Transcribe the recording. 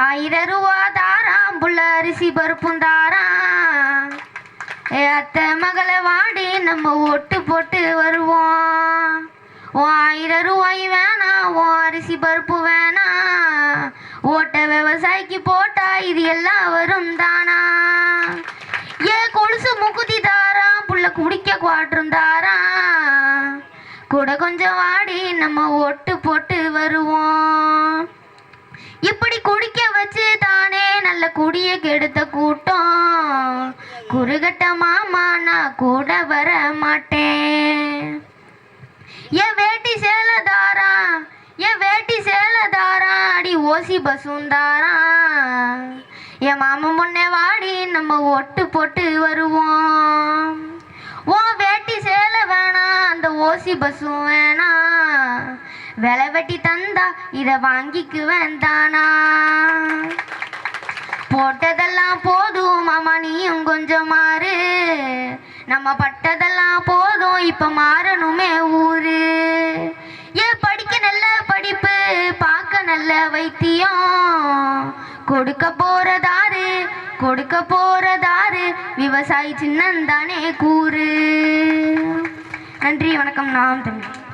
1000 ரூபா தாராம் புள்ள அரிசி பருப்பும் தாராம். அத்தை மகளை வாடி நம்ம ஒட்டு போட்டு வருவோம். 1000 ரூபாய் வேணாம், அரிசி பருப்பு வேணாம். ஓட்ட விவசாயிக்கு போட்டா இது எல்லாம் வரும் தானா. கொலுசு முகுதி தாராம் புள்ள குடிக்க குவாட்டும் தாராம். கூட கொஞ்சம் வாடி நம்ம ஒட்டு போட்டு வருவோம். இப்படி குடிக்க வச்சு தானே நல்ல குடிய கெடுத்த கூட்டம். குறுகட்ட மாமா நான் கூட வர மாட்டேன். என் வேட்டி சேலதாரா, என் வேட்டி சேலதாரா, அடி ஓசி பசுந்தாரா. என் மாமன் முன்னே வாடி நம்ம ஒட்டு போட்டு வருவோம். ஓ வேட்டி சேலை வேணாம், அந்த ஓசி பஸ்ஸும் வேணாம். விலை வெட்டி தந்தா இதை வாங்கிக்குவேன் தானா. போட்டதெல்லாம் போதும் மாமா நீயும் கொஞ்சம் மாறு. நம்ம பட்டதெல்லாம் போதும் இப்ப மாறணுமே ஊரு. படிக்க நல்ல படிப்பு, பார்க்க நல்ல வைத்தியம். கொடுக்க போறதாரு, கொடுக்க போறதாரு, விவசாயி சின்னந்தானே கூறு. நன்றி, வணக்கம். நாம் தமிழ்.